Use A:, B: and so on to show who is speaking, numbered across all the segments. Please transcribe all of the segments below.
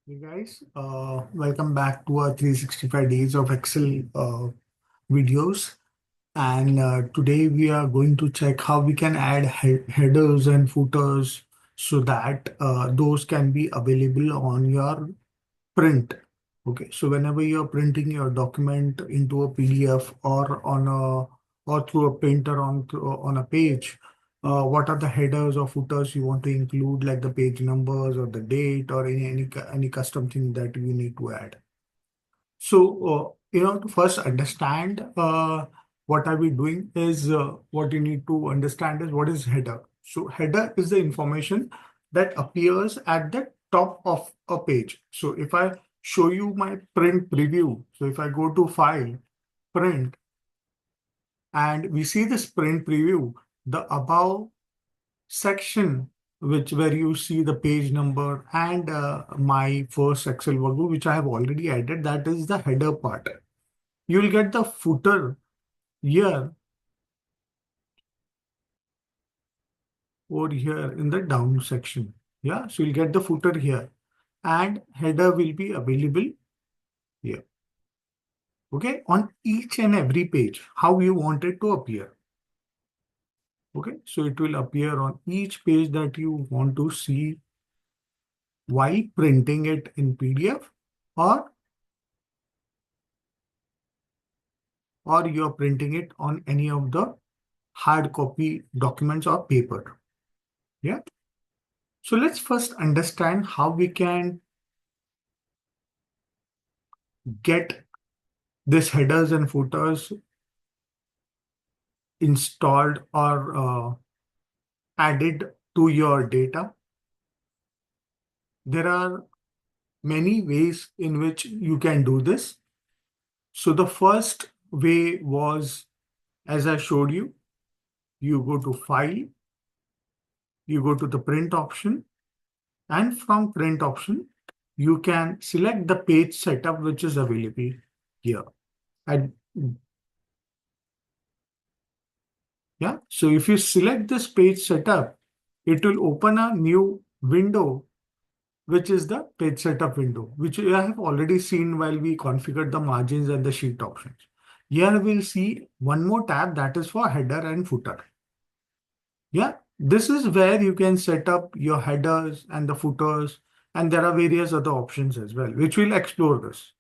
A: Hey guys, welcome back to our 365 days of Excel videos. And today we are going to check how we can add headers and footers so that those can be available on your print. Okay, so whenever you're printing your document into a PDF or on a or through a printer on a page, what are the headers or footers you want to include, like the page numbers or the date or any custom thing that you need to add. So, to first understand what are we doing is what you need to understand is what is header. So, header is the information that appears at the top of a page. So, if I show you my print preview, so if I go to File, Print, and we see this print preview, the above section where you see the page number and my first Excel workbook, which I have already added, that is the header part. You'll get the footer here or here in the down section. Yeah, so you'll get the footer here and header will be available here. Okay, on each and every page, how you want it to appear. Okay, so it will appear on each page that you want to see while printing it in PDF or you're printing it on any of the hard copy documents or paper. Yeah. So let's first understand how we can get this headers and footers installed or added to your data. There are many ways in which you can do this. So the first way was, as I showed you, you go to File, you go to the Print option, and from Print option, you can select the page setup which is available here. And yeah, so if you select this page setup, it will open a new window, which is the page setup window, which I have already seen while we configured the margins and the sheet options. Here we'll see one more tab that is for header and footer. Yeah, this is where you can set up your headers and the footers, and there are various other options as well, which we'll explore this.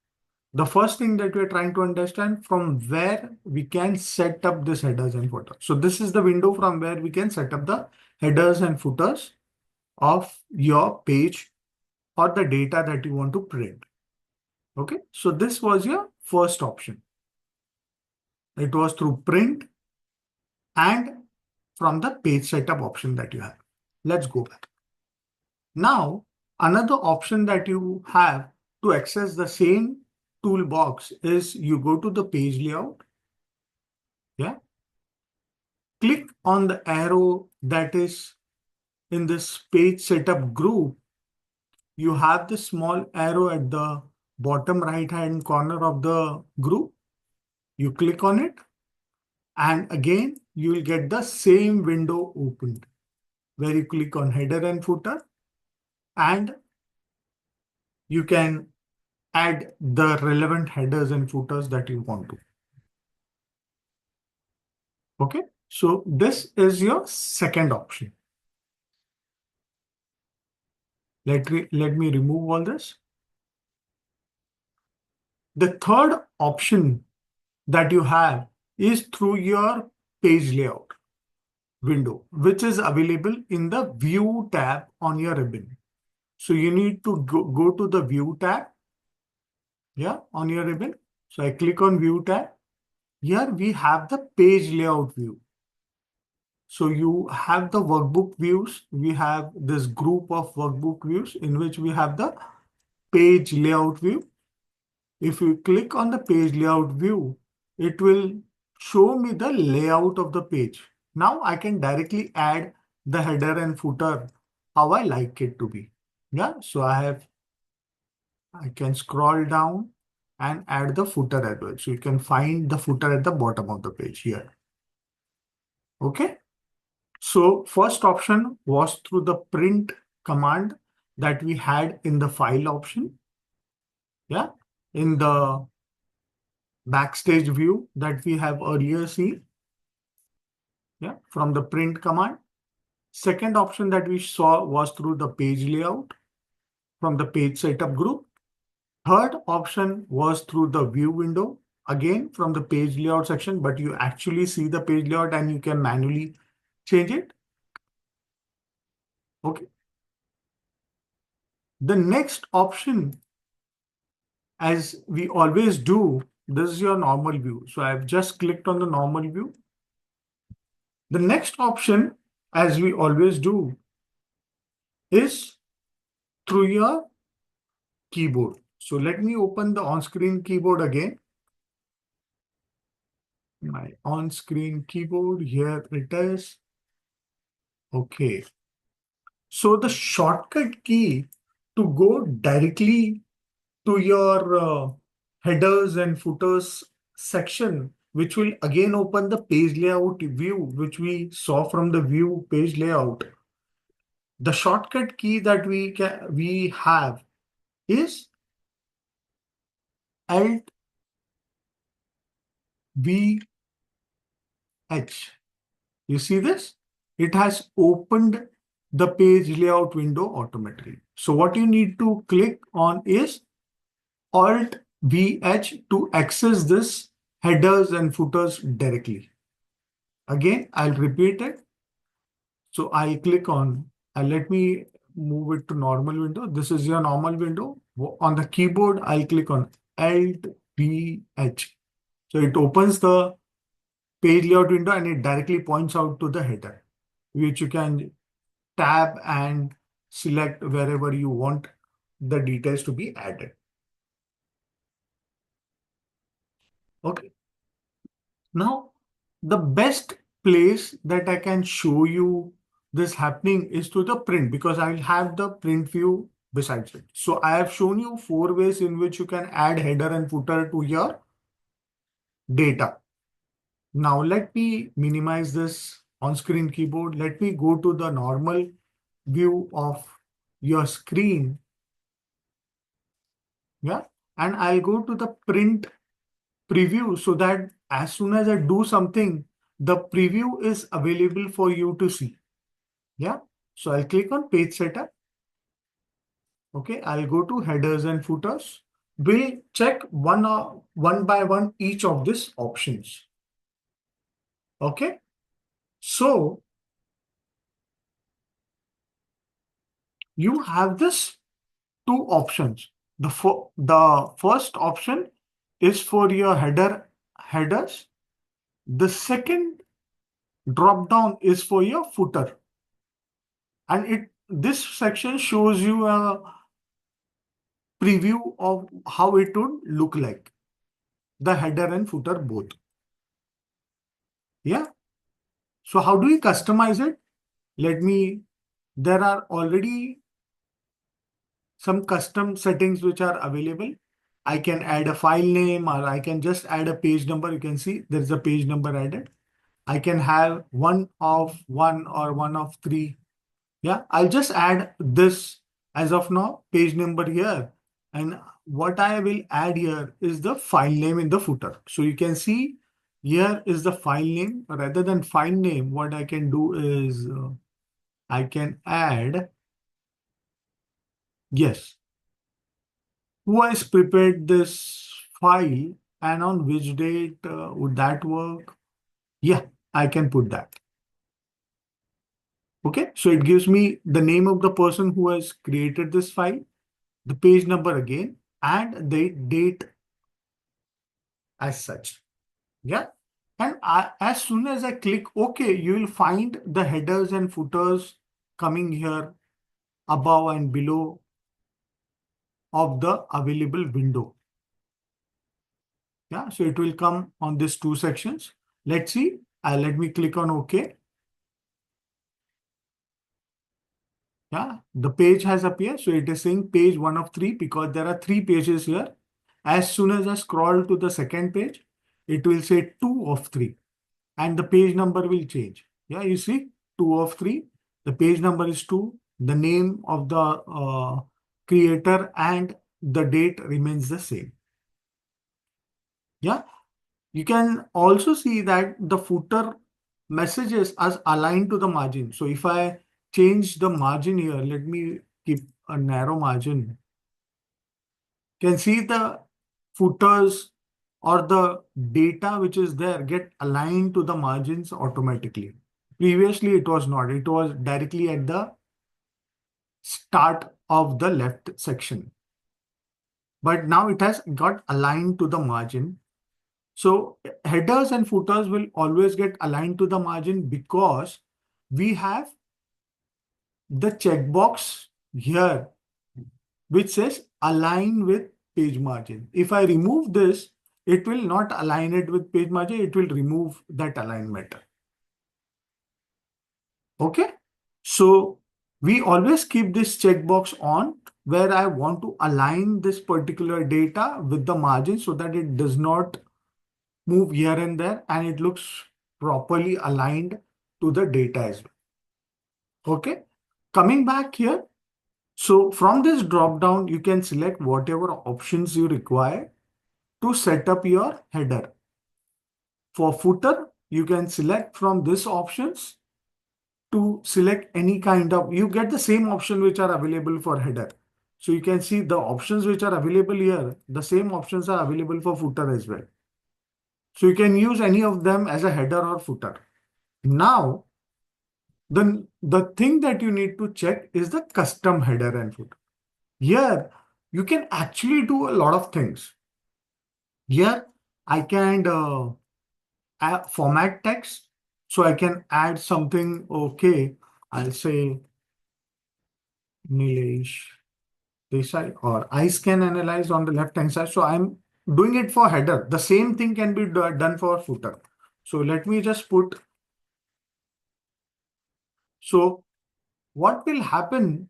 A: The first thing that we're trying to understand from where we can set up this headers and footers. So this is the window from where we can set up the headers and footers of your page or the data that you want to print. Okay, so this was your first option. It was through print and from the page setup option that you have. Let's go back. Now, another option that you have to access the same toolbox is you go to the page layout. Yeah. Click on the arrow that is in this page setup group. You have the small arrow at the bottom right hand corner of the group. You click on it, and again, you will get the same window opened where you click on header and footer, and you can add the relevant headers and footers that you want to. Okay, so this is your second option. Let me remove all this. The third option that you have is through your page layout window, which is available in the View tab on your ribbon. So you need to go to the View tab, yeah, on your ribbon. So I click on View tab. Here we have the page layout view. So you have the workbook views. We have this group of workbook views in which we have the page layout view. If you click on the page layout view, it will show me the layout of the page. Now I can directly add the header and footer how I like it to be. Yeah, so I can scroll down and add the footer as well. So you can find the footer at the bottom of the page here. Okay. So first option was through the print command, that we had in the file option. Yeah, in the backstage view that we have earlier seen. Yeah, from the print command. Second option that we saw was through the page layout from the page setup group. Third option was through the view window, again from the page layout section, but you actually see the page layout and you can manually change it. Okay. The next option, as we always do, this is your normal view. So I've just clicked on the normal view. The next option, as we always do, is through your keyboard. So let me open the on-screen keyboard again. My on-screen keyboard, here it is. Okay. So the shortcut key to go directly to your headers and footers section, which will again open the page layout view, which we saw from the view page layout. The shortcut key that we have is Alt V H. You see this? It has opened the page layout window automatically. So what you need to click on is Alt VH to access this headers and footers directly. Again, I'll repeat it. So I'll click on, and let me move it to normal window. This is your normal window. On the keyboard, I'll click on Alt VH. So it opens the page layout window and it directly points out to the header, which you can tab and select wherever you want the details to be added. Okay. Now, the best place that I can show you this happening is to the print, because I'll have the print view besides it. So I have shown you 4 ways in which you can add header and footer to your data. Now let me minimize this on-screen keyboard. Let me go to the normal view of your screen. Yeah. And I'll go to the print preview so that as soon as I do something, the preview is available for you to see. Yeah. So I'll click on page setup. Okay. I'll go to headers and footers. We'll check one by one each of these options. Okay. So you have this two options. The first option is for your headers. The second drop down is for your footer. And this section shows you a preview of how it would look like, the header and footer both. Yeah. So how do we customize it? There are already some custom settings which are available. I can add a file name, or I can just add a page number. You can see there is a page number added. I can have one of one or one of three. Yeah, I'll just add this as of now, page number here. And what I will add here is the file name in the footer. So you can see here is the file name. Rather than file name, what I can do is I can add, yes, who has prepared this file and on which date would that work? Yeah, I can put that. Okay, so it gives me the name of the person who has created this file, the page number again, and the date as such. Yeah. And as soon as I click OK, you will find the headers and footers coming here above and below of the available window. Yeah, so it will come on these two sections. Let's see. Let me click on OK. Yeah, the page has appeared. So it is saying page 1 of 3 because there are 3 pages here. As soon as I scroll to the second page, it will say 2 of 3 and the page number will change. Yeah, you see 2 of 3. The page number is 2. The name of the creator and the date remains the same. Yeah. You can also see that the footer messages are aligned to the margin. So if I change the margin here, let me keep a narrow margin. You can see the footers or the data which is there get aligned to the margins automatically. Previously, it was not. It was directly at the start of the left section. But now it has got aligned to the margin. So headers and footers will always get aligned to the margin because we have the checkbox here, which says align with page margin. If I remove this, it will not align it with page margin. It will remove that alignment. Okay. So we always keep this checkbox on where I want to align this particular data with the margin so that it does not move here and there and it looks properly aligned to the data as well. Okay. Coming back here. So from this drop down, you can select whatever options you require to set up your header. For footer, you can select from this options to select any kind of, you get the same option which are available for header. So you can see the options which are available here, the same options are available for footer as well. So you can use any of them as a header or footer. Now, the thing that you need to check is the custom header and footer. Here, you can actually do a lot of things. Here, I can format text. So I can add something, okay, I'll say Nilesh Desai or I scan analyze on the left hand side. So I'm doing it for header. The same thing can be done for footer. So let me just put, so what will happen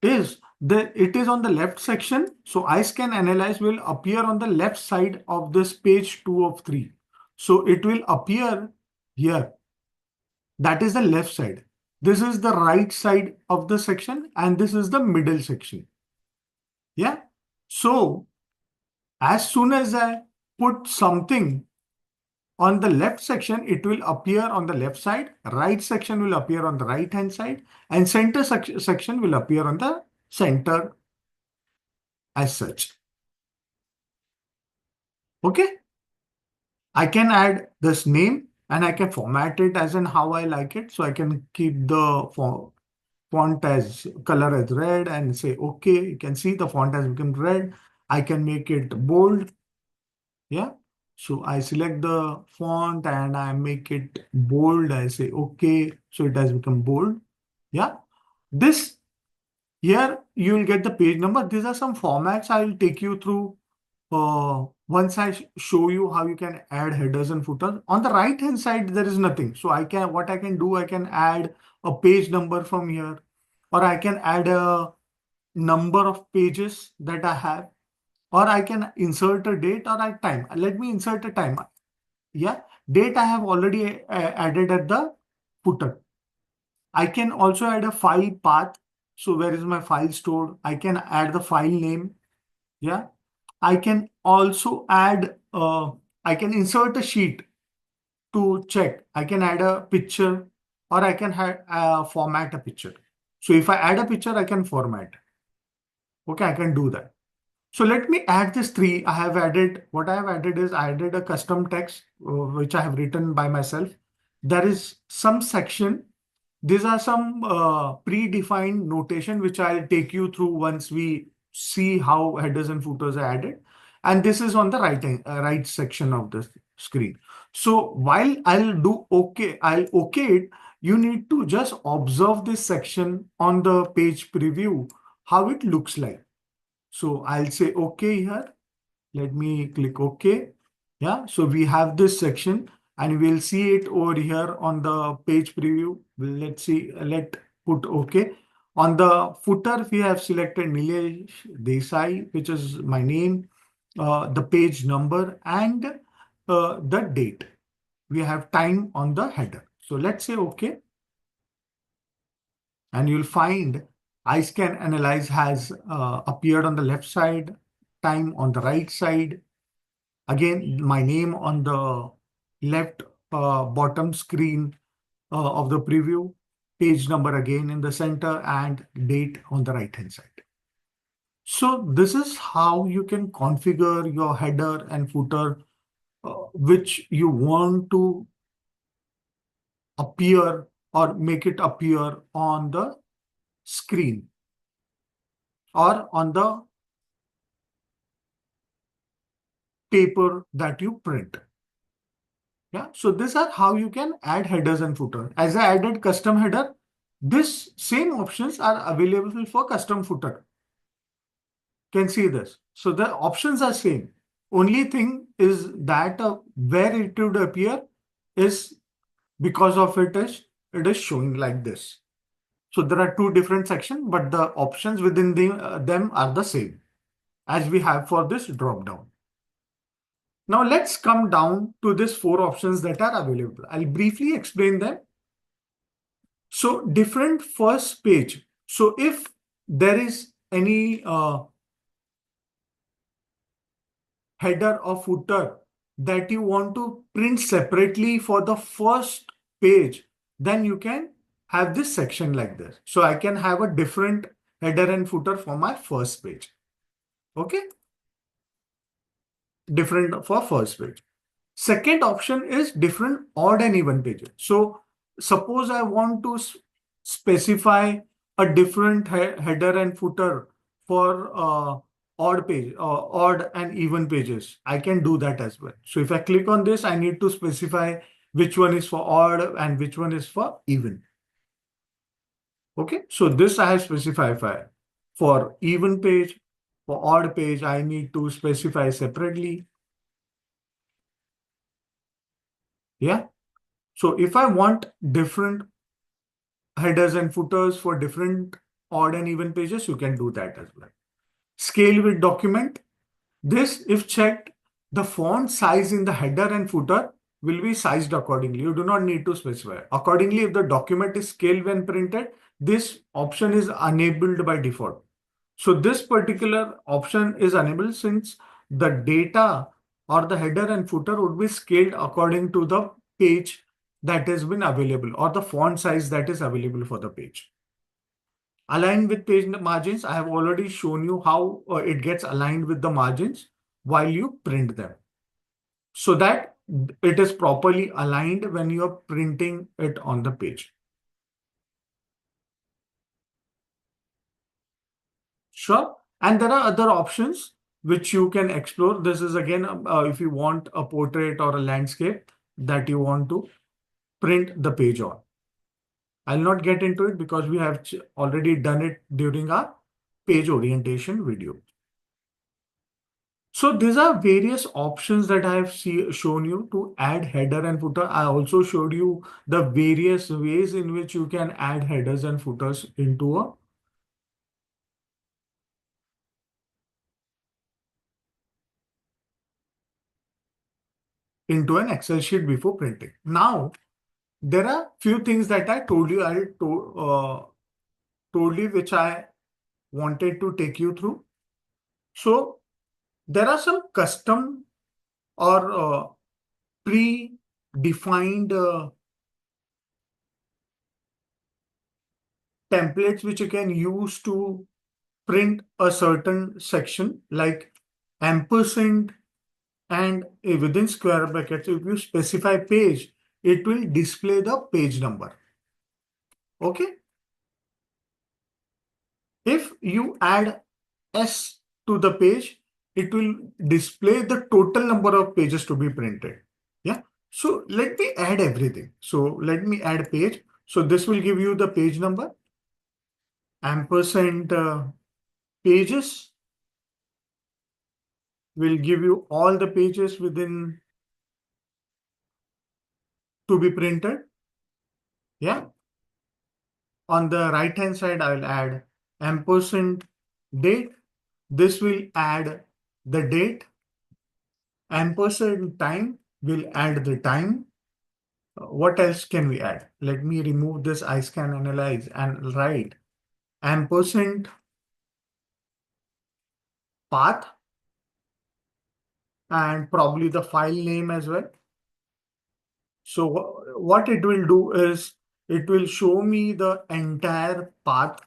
A: is it is on the left section. So I scan analyze will appear on the left side of this page 2 of 3. So it will appear here. That is the left side. This is the right side of the section and this is the middle section. Yeah. So as soon as I put something on the left section, it will appear on the left side, right section will appear on the right hand side, and center section will appear on the center as such. Okay. I can add this name and I can format it as in how I like it. So I can keep the font as color as red and say, okay, you can see the font has become red. I can make it bold. Yeah. So I select the font and I make it bold. I say, okay. So it has become bold. Yeah. This here you will get the page number. These are some formats I will take you through once I show you how you can add headers and footers. On the right hand side, there is nothing. So what I can do, I can add a page number from here, or I can add a number of pages that I have, or I can insert a date or a time. Let me insert a time. Yeah, date I have already added at the footer. I can also add a file path. So where is my file stored? I can add the file name. Yeah. I can also add, I can insert a sheet to check. I can add a picture or I can format a picture. So if I add a picture, I can format. Okay, I can do that. So let me add this three. What I have added is I added a custom text, which I have written by myself. There is some section. These are some predefined notation, which I'll take you through once we see how headers and footers are added. And this is on the right section of the screen. So while I'll okay it, you need to just observe this section on the page preview, how it looks like. So I'll say okay here. Let me click OK. Yeah, so we have this section and we'll see it over here on the page preview. Let's see, put OK. On the footer, we have selected Nilesh Desai, which is my name, the page number and the date. We have time on the header. So let's say OK. and you'll find I scan analyze has appeared on the left side, time on the right side. Again, my name on the left bottom screen of the preview, page number again in the center, and date on the right hand side. So this is how you can configure your header and footer, which you want to appear or make it appear on the screen or on the paper that you print. Yeah, so these are how you can add headers and footer. As I added custom header, this same options are available for custom footer. Can see this. So the options are same. Only thing is that where it would appear is because of it is showing like this. So there are two different sections, but the options within them are the same as we have for this drop down. Now let's come down to these four options that are available. I'll briefly explain them. So different first page. So if there is any header or footer that you want to print separately for the first page, then you can have this section like this. So I can have a different header and footer for my first page. Okay. Different for first page. Second option is different odd and even pages. So suppose I want to specify a different header and footer for odd and even pages. I can do that as well. So if I click on this, I need to specify which one is for odd and which one is for even. Okay, so this I have specified for even page. For odd page, I need to specify separately. Yeah. So if I want different headers and footers for different odd and even pages, you can do that as well. Scale with document. This, if checked, the font size in the header and footer will be sized accordingly. You do not need to specify. Accordingly, if the document is scaled when printed, this option is enabled by default. So this particular option is enabled since the data or the header and footer would be scaled according to the page that has been available or the font size that is available for the page. Aligned with page margins, I have already shown you how it gets aligned with the margins while you print them, so that it is properly aligned when you are printing it on the page. Sure. And there are other options which you can explore. This is again, if you want a portrait or a landscape that you want to print the page on. I'll not get into it because we have already done it during our page orientation video. So these are various options that I have shown you to add header and footer. I also showed you the various ways in which you can add headers and footers into an Excel sheet before printing. Now, there are few things that I told you, told you which I wanted to take you through. So there are some custom or pre-defined templates which you can use to print a certain section like ampersand and within square brackets. If you specify page, it will display the page number. Okay. If you add S to the page, it will display the total number of pages to be printed. Yeah. So let me add everything. So let me add page. So this will give you the page number, ampersand pages will give you all the pages within to be printed. Yeah. On the right hand side, I will add ampersand date. This will add the date. Ampersand time will add the time. what else can we add? Let me remove this I scan analyze and write ampersand path and probably the file name as well. So what it will do is it will show me the entire path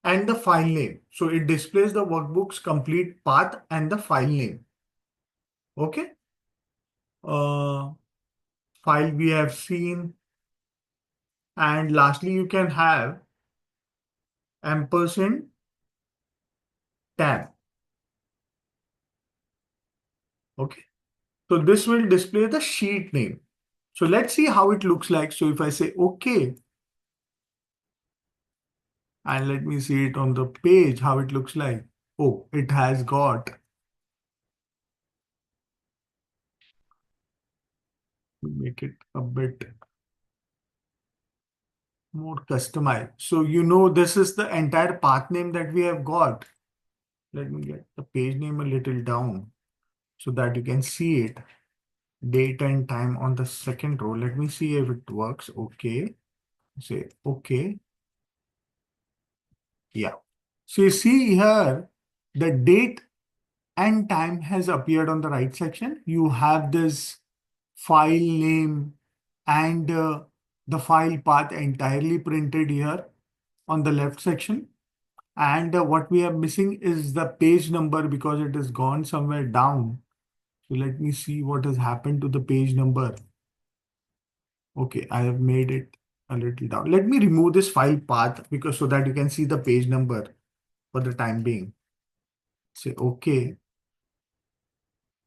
A: and the file name. So it displays the workbook's complete path and the file name. Okay. Uh, File we have seen. And lastly, you can have ampersand tab. Okay. So this will display the sheet name. So let's see how it looks like. So if I say OK, and let me see it on the page, how it looks like. Oh, it has got, make it a bit more customized. So this is the entire path name that we have got. Let me get the page name a little down so that you can see it. Date and time on the second row. Let me see if it works. Okay. Say okay. Yeah. So you see here, the date and time has appeared on the right section. You have this file name and the file path entirely printed here on the left section. And what we are missing is the page number because it has gone somewhere down. So let me see what has happened to the page number. Okay, I have made it a little down. Let me remove this file path because so that you can see the page number for the time being. Say okay.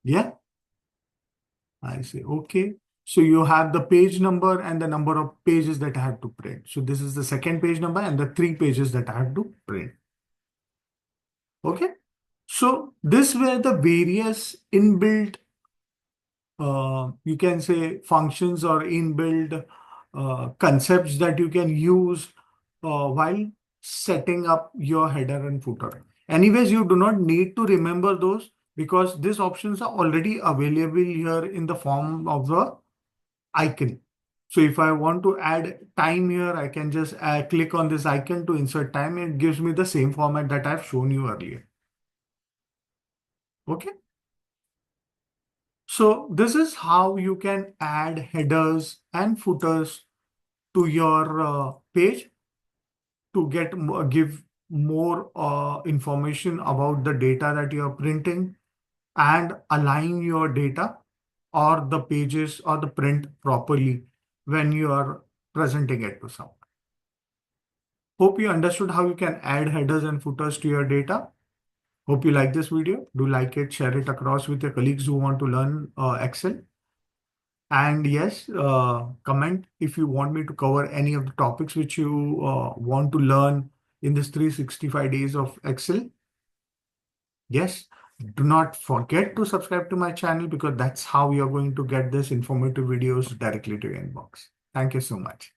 A: Yeah, I say okay. So you have the page number and the number of pages that I have to print. So this is the second page number and the 3 pages that I have to print. Okay. So this were the various inbuilt, you can say functions or inbuilt concepts that you can use while setting up your header and footer. Anyways, you do not need to remember those because these options are already available here in the form of the icon. So if I want to add time here, I can just click on this icon to insert time. It gives me the same format that I've shown you earlier. Okay. So this is how you can add headers and footers to your page to give more information about the data that you are printing and align your data or the pages or the print properly when you are presenting it to someone. Hope you understood how you can add headers and footers to your data. Hope you like this video. Do like it, share it across with your colleagues who want to learn Excel. And yes, comment if you want me to cover any of the topics which you want to learn in this 365 days of Excel. Yes, do not forget to subscribe to my channel because that's how you're going to get this informative videos directly to your inbox. Thank you so much.